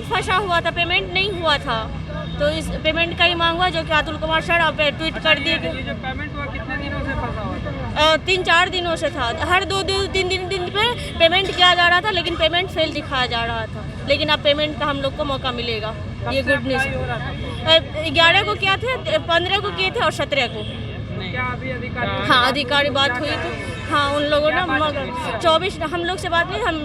फंसा हुआ था, पेमेंट नहीं हुआ था, तो इस पेमेंट का ही मांग हुआ, जो कि अतुल कुमार सर आप ट्वीट कर दिए। ये जो पेमेंट हुआ कितने दिनों से फंसा हुआ था? 3-4 दिनों से था, हर 2-3 दिन पे पेमेंट किया जा रहा था, लेकिन पेमेंट फेल दिखाया जा रहा था। लेकिन अब पेमेंट का हम लोग को मौका मिलेगा, ये गुड न्यूज़। 11 को किया थे, 15 को किए थे और 17 को। क्या अभी अधिकारी? हाँ, अधिकारी बात हुई थी, हाँ उन लोगों ने 24 हम लोग से बात नहीं, हम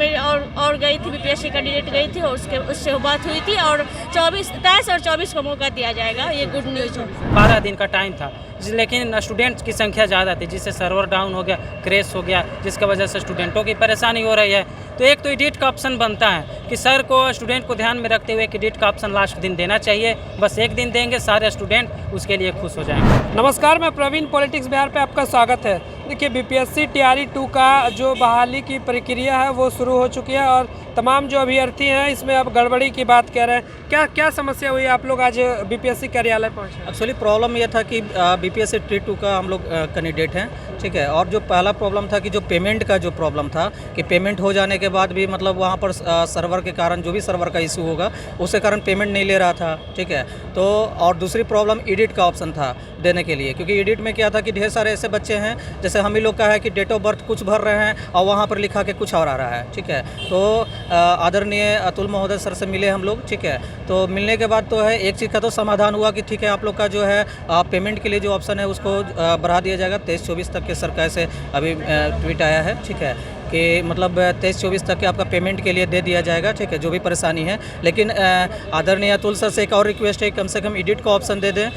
और गई थी, बीपीएससी कैंडिडेट गई थी और उससे बात हुई थी, और 23 और 24 को मौका दिया जाएगा, ये गुड न्यूज़ है। 12 दिन का टाइम था, लेकिन स्टूडेंट्स की संख्या ज़्यादा थी, जिससे सर्वर डाउन हो गया, क्रैश हो गया, जिसकी वजह से स्टूडेंटों की परेशानी हो रही है। तो एक तो एडिट का ऑप्शन बनता है कि सर को स्टूडेंट को ध्यान में रखते हुए एक एडिट का ऑप्शन लास्ट दिन देना चाहिए, बस एक दिन देंगे, सारे स्टूडेंट उसके लिए खुश हो जाएंगे। नमस्कार, मैं प्रवीण, पॉलिटिक्स बिहार पे आपका स्वागत है। देखिए, बीपीएससी टीआरई 2 का जो बहाली की प्रक्रिया है वो शुरू हो चुकी है और तमाम जो अभ्यर्थी हैं इसमें अब गड़बड़ी की बात कह रहे हैं। क्या समस्या हुई? आप लोग आज बीपीएससी कार्यालय पहुंचे। एक्चुअली प्रॉब्लम ये था कि बीपीएससी टी 2 का हम लोग कैंडिडेट हैं, ठीक है, और जो पहला प्रॉब्लम था कि जो पेमेंट का जो प्रॉब्लम था कि पेमेंट हो जाने के बाद भी मतलब वहाँ पर सर्वर के कारण जो भी सर्वर का इशू होगा उसके कारण पेमेंट नहीं ले रहा था, ठीक है। तो और दूसरी प्रॉब्लम एडिट का ऑप्शन था देने के लिए, क्योंकि एडिट में क्या था कि ढेर सारे ऐसे बच्चे हैं, जैसे हम ही लोग का है कि डेट ऑफ बर्थ कुछ भर रहे हैं और वहाँ पर लिखा के कुछ और आ रहा है, ठीक है। तो आदरणीय अतुल महोदय सर से मिले हम लोग, ठीक है। तो मिलने के बाद तो है एक चीज़ का तो समाधान हुआ कि ठीक है, आप लोग का जो है पेमेंट के लिए जो ऑप्शन है उसको बढ़ा दिया जाएगा 23-24 तक के सरकार से अभी ट्वीट आया है, ठीक है, कि मतलब 23-24 तक के आपका पेमेंट के लिए दे दिया जाएगा, ठीक है, जो भी परेशानी है। लेकिन आदरणीय अतुल सर से एक और रिक्वेस्ट है, कम से कम एडिट का ऑप्शन दे दें,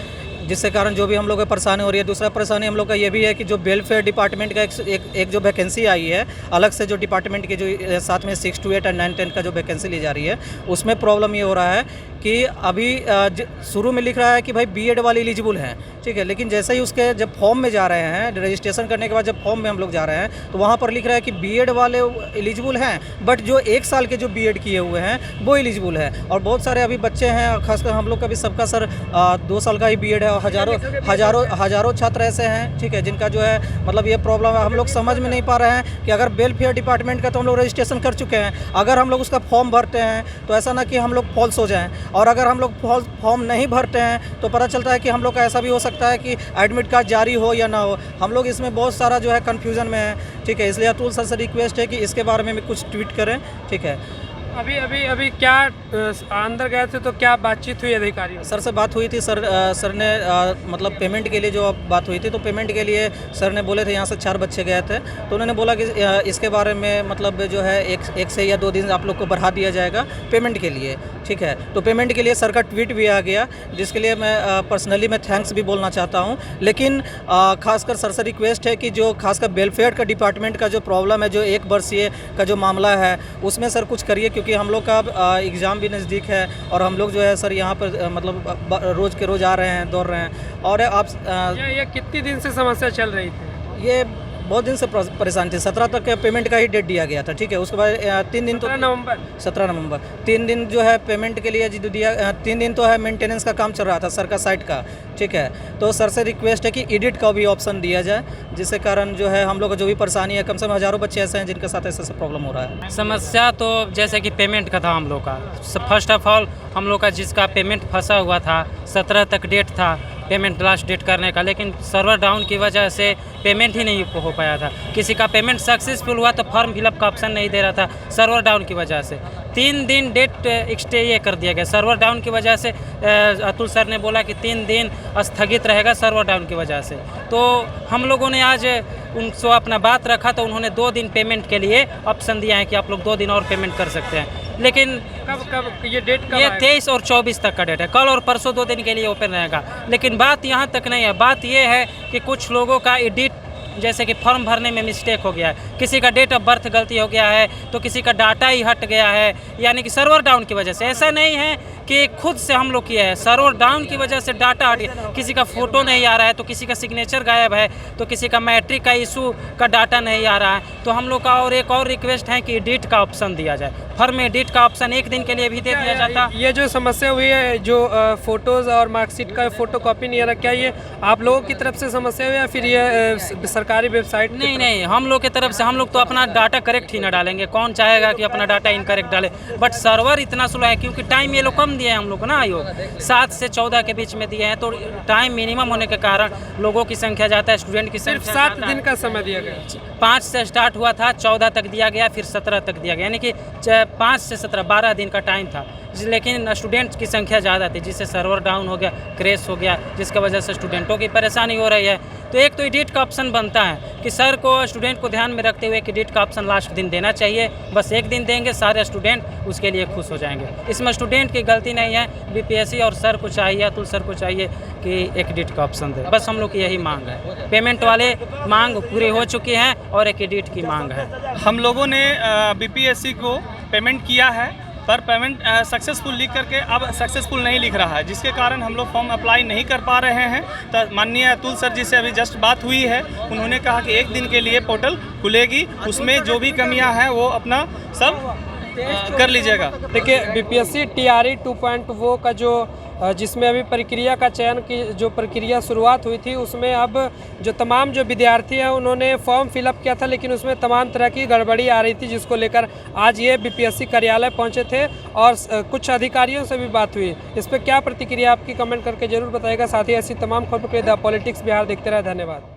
जिससे कारण जो भी हम लोग को परेशानी हो रही है। दूसरा परेशानी हम लोग का ये भी है कि जो वेलफेयर डिपार्टमेंट का एक जो वैकेंसी आई है अलग से, जो डिपार्टमेंट के जो साथ में 6 to 8 और 9-10 का जो वैकेंसी ली जा रही है, उसमें प्रॉब्लम ये हो रहा है कि अभी शुरू में लिख रहा है कि भाई बीएड वाले एलिजिबल हैं, ठीक है, लेकिन जैसे ही उसके जब फॉर्म में जा रहे हैं, रजिस्ट्रेशन करने के बाद जब फॉर्म में हम लोग जा रहे हैं तो वहाँ पर लिख रहा है कि बीएड वाले एलिजिबल हैं, बट जो 1 साल के जो बीएड किए हुए हैं वो एलिजिबल है। और बहुत सारे अभी बच्चे हैं, खासकर हम लोग का भी सबका सर 2 साल का ही बीएड है, और हज़ारों छात्र ऐसे हैं, ठीक है, जिनका जो है मतलब ये प्रॉब्लम है। हम लोग समझ में नहीं पा रहे हैं कि अगर वेलफेयर डिपार्टमेंट का तो हम लोग रजिस्ट्रेशन कर चुके हैं, अगर हम लोग उसका फॉर्म भरते हैं तो ऐसा ना कि हम लोग फॉल्स हो जाएं, और अगर हम लोग फॉर्म नहीं भरते हैं तो पता चलता है कि हम लोग का ऐसा भी हो सकता है कि एडमिट कार्ड जारी हो या ना हो। हम लोग इसमें बहुत सारा जो है कन्फ्यूज़न में है, ठीक है, इसलिए अतुल सर से रिक्वेस्ट है कि इसके बारे में भी कुछ ट्वीट करें, ठीक है। अभी क्या अंदर गए थे तो क्या बातचीत हुई अधिकारियों? सर से बात हुई थी, सर ने मतलब पेमेंट के लिए जो बात हुई थी, तो पेमेंट के लिए सर ने बोले थे, यहाँ से 4 बच्चे गए थे, तो उन्होंने बोला कि इसके बारे में मतलब जो है एक से या 2 दिन आप लोग को बढ़ा दिया जाएगा पेमेंट के लिए, ठीक है। तो पेमेंट के लिए सर का ट्वीट भी आ गया, जिसके लिए मैं पर्सनली मैं थैंक्स भी बोलना चाहता हूँ। लेकिन खासकर सर से रिक्वेस्ट है कि जो खासकर वेलफेयर का डिपार्टमेंट का जो प्रॉब्लम है, जो 1 वर्षीय का जो मामला है, उसमें सर कुछ करिए, क्योंकि हम लोग का एग्ज़ाम भी नज़दीक है और हम लोग जो है सर यहाँ पर मतलब रोज़ के रोज़ आ रहे हैं, दौड़ रहे हैं। और आप ये कितनी दिन से समस्या चल रही थी? ये बहुत दिन से परेशान थे। 17 तक पेमेंट का ही डेट दिया गया था, ठीक है। उसके बाद 3 दिन तो 17 नवंबर 3 दिन जो है पेमेंट के लिए दिया, 3 दिन तो है मेंटेनेंस का काम चल रहा था सर का साइट का, ठीक है। तो सर से रिक्वेस्ट है कि एडिट का भी ऑप्शन दिया जाए, जिससे कारण जो है हम लोग का जो भी परेशानी है, कम से कम हज़ारों बच्चे ऐसे हैं जिनके साथ ऐसा प्रॉब्लम हो रहा है। समस्या तो जैसे कि पेमेंट का था हम लोग का। फर्स्ट ऑफ ऑल हम लोग का जिसका पेमेंट फंसा हुआ था, 17 तक डेट था पेमेंट लास्ट डेट करने का, लेकिन सर्वर डाउन की वजह से पेमेंट ही नहीं हो पाया था। किसी का पेमेंट सक्सेसफुल हुआ तो फॉर्म फिलअप का ऑप्शन नहीं दे रहा था सर्वर डाउन की वजह से। 3 दिन डेट एक्सटे ये कर दिया गया सर्वर डाउन की वजह से। अतुल सर ने बोला कि 3 दिन स्थगित रहेगा सर्वर डाउन की वजह से। तो हम लोगों ने आज उनसे अपना बात रखा, तो उन्होंने 2 दिन पेमेंट के लिए ऑप्शन दिया है कि आप लोग 2 दिन और पेमेंट कर सकते हैं। लेकिन कब ये डेट कब? ये 23 और 24 तक का डेट है, कल और परसों 2 दिन के लिए ओपन रहेगा। लेकिन बात यहाँ तक नहीं है, बात ये है कि कुछ लोगों का एडिट, जैसे कि फॉर्म भरने में मिस्टेक हो गया है, किसी का डेट ऑफ बर्थ गलती हो गया है, तो किसी का डाटा ही हट गया है, यानी कि सर्वर डाउन की वजह से। ऐसा नहीं है कि खुद से हम लोग किए हैं, सर्वर डाउन की वजह से डाटा हट गया। किसी का फ़ोटो नहीं आ रहा है, तो किसी का सिग्नेचर गायब है, तो किसी का मैट्रिक का इशू का डाटा नहीं आ रहा है। तो हम लोग का और एक और रिक्वेस्ट है कि एडिट का ऑप्शन दिया जाए, फॉर्म में एडिट का ऑप्शन 1 दिन के लिए भी दे दिया जाता। ये जो समस्या हुई है, जो फ़ोटोज़ और मार्कशीट का फ़ोटो कॉपी नहीं आ रहा, क्या ये आप लोगों की तरफ से समस्या हुई या फिर ये सरकारी वेबसाइट की नहीं नहीं, हम लोग की तरफ से हम लोग तो अपना डाटा करेक्ट ही ना डालेंगे। कौन चाहेगा कि अपना डाटा इनकरेक्ट डाले? बट सर्वर इतना स्लो है क्योंकि टाइम ये लोग कम दिए हैं हम लोग को ना, आयोग 7 से 14 के बीच में दिए हैं, तो टाइम मिनिमम होने के कारण लोगों की संख्या ज़्यादा है, स्टूडेंट की सिर्फ संख्या 7 दिन का समय दिया गया। 5 से स्टार्ट हुआ था, 14 तक दिया गया, फिर 17 तक दिया गया, यानी कि 5 से 17 12 दिन का टाइम था। लेकिन स्टूडेंट्स की संख्या ज़्यादा थी जिससे सर्वर डाउन हो गया, क्रैश हो गया, जिसकी वजह से स्टूडेंटों की परेशानी हो रही है। तो एक तो एडिट का ऑप्शन बनता है कि सर को स्टूडेंट को ध्यान में रखते हुए एडिट का ऑप्शन लास्ट दिन देना चाहिए। बस एक दिन देंगे, सारे स्टूडेंट उसके लिए खुश हो जाएंगे। इसमें स्टूडेंट की गलती नहीं है, बीपीएससी और सर को चाहिए, अतुल सर को चाहिए कि एक एडिट का ऑप्शन दे। बस हम लोग की यही मांग है। पेमेंट वाले मांग पूरी हो चुकी है और एक एडिट की मांग है। हम लोगों ने बीपीएससी को पेमेंट किया है, पर पेमेंट सक्सेसफुल लिख करके अब सक्सेसफुल नहीं लिख रहा है, जिसके कारण हम लोग फॉर्म अप्लाई नहीं कर पा रहे हैं। तो माननीय अतुल सर जी से अभी जस्ट बात हुई है, उन्होंने कहा कि 1 दिन के लिए पोर्टल खुलेगी, उसमें जो भी कमियां हैं वो अपना सब कर लीजिएगा। देखिए बीपीएससी टीआरई 2.0 का जो जिसमें अभी प्रक्रिया का चयन की जो प्रक्रिया शुरुआत हुई थी, उसमें अब जो तमाम जो विद्यार्थी हैं उन्होंने फॉर्म फिलअप किया था, लेकिन उसमें तमाम तरह की गड़बड़ी आ रही थी, जिसको लेकर आज ये बीपीएससी कार्यालय पहुंचे थे और कुछ अधिकारियों से भी बात हुई। इस पर क्या प्रतिक्रिया आपकी कमेंट करके जरूर बताइएगा। साथ ही ऐसी तमाम खबरों के लिए द पॉलिटिक्स बिहार देखते रहे। धन्यवाद।